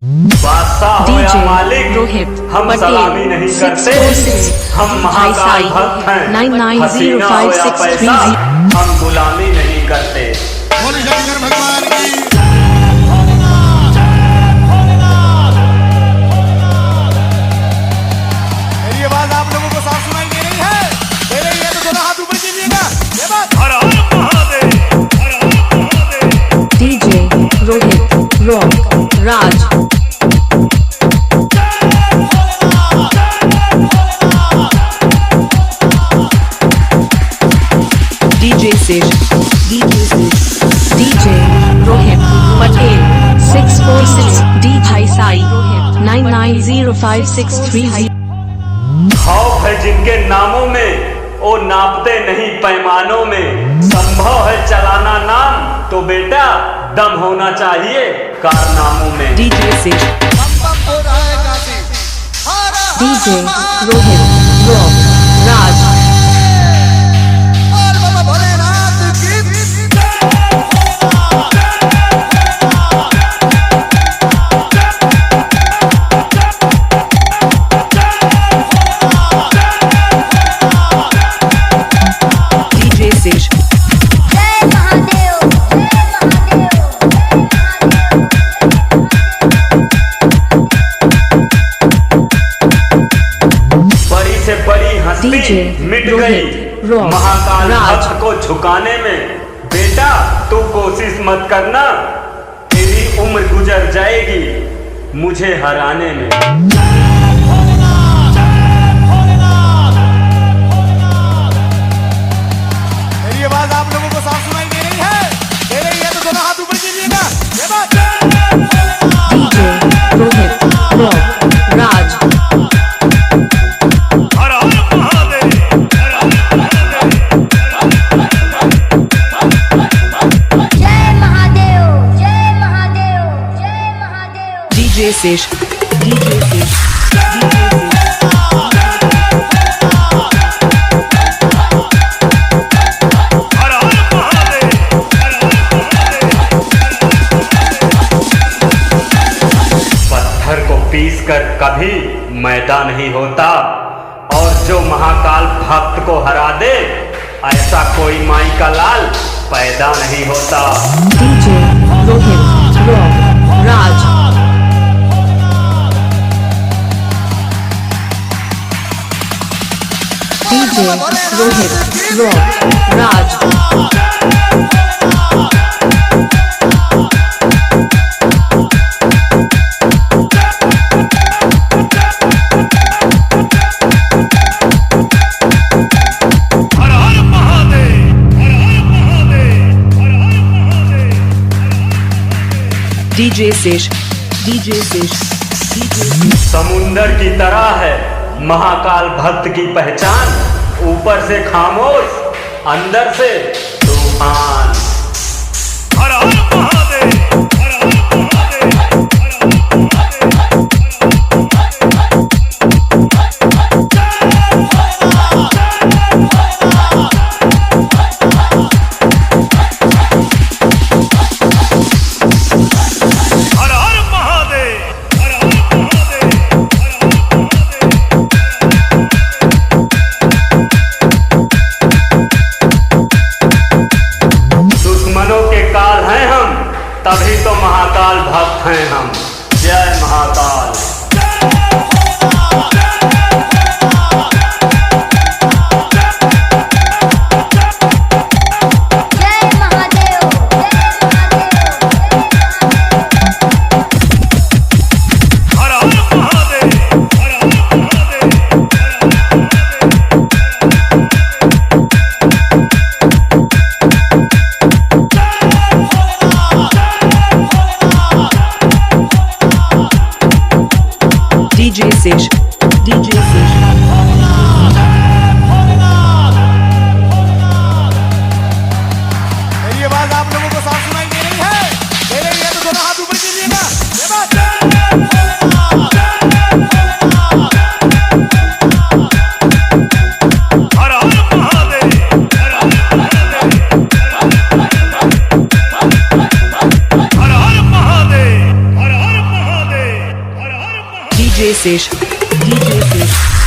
बादशाह हो या मालिक, रोहित हम सलामी नहीं करते। हम महाकाल भक्त हैं। हसीना हो या पैसा, हम गुलामी नहीं करते। बोले शंकर भगवान की। मेरी आवाज आप लोगों को साफ सुनाई दे रही है? दे रही है तो दोनों हाथ ऊपर कीजिएगा। ये बात। हर हर महादेव, हर हर महादेव। डीजे रोहित रॉक राज डीजे रोहित पटेल 646 डी भाई साई रोहित 990563। खौफ है जिनके नामों में, वो नापते नहीं पैमानों में। संभव है चलाना नाम, तो बेटा दम होना चाहिए कारनामों में। डीजे हो रहा है काशी। रोहित रॉक राज और बाबा भोलेनाथ की। मिट गई महाकाल भक्त को झुकाने में। बेटा तू कोशिश मत करना, तेरी उम्र गुजर जाएगी मुझे हराने में। मेरी आवाज आप लोगों को साफ सुनाई दे रही है? दे रही है तो दोनों हाथ ऊपर कीजिएगा। ये बात। डीजे रोहित रॉक राज शेष पत्थर को पीस कर कभी मैदा नहीं होता, और जो महाकाल भक्त को हरा दे ऐसा कोई माई का लाल पैदा नहीं होता। डीजे रोहित रॉक राज डीजे रोहित रॉक राज हर हर महादेव, हर हर महादेव, हर हर महादेव। डीजे शेष समुंदर की तरह है महाकाल भक्त की पहचान। ऊपर से खामोश, अंदर से तूफान। हर हर महादेव, हर हर महादेव, हर हर महादेव। तभी तो महाकाल भक्त हैं हम। जय महाकाल। डीजे मेरी आवाज आप लोगों को साफ सुनाई दे रही है? दे रही है तो दोनों हाथ ऊपर कीजिएगा। ये बात। हर हर महादेव, हर हर महादेव, हर हर महादेव, हर हर Mahadev. DJ Sesh, DJ Sesh.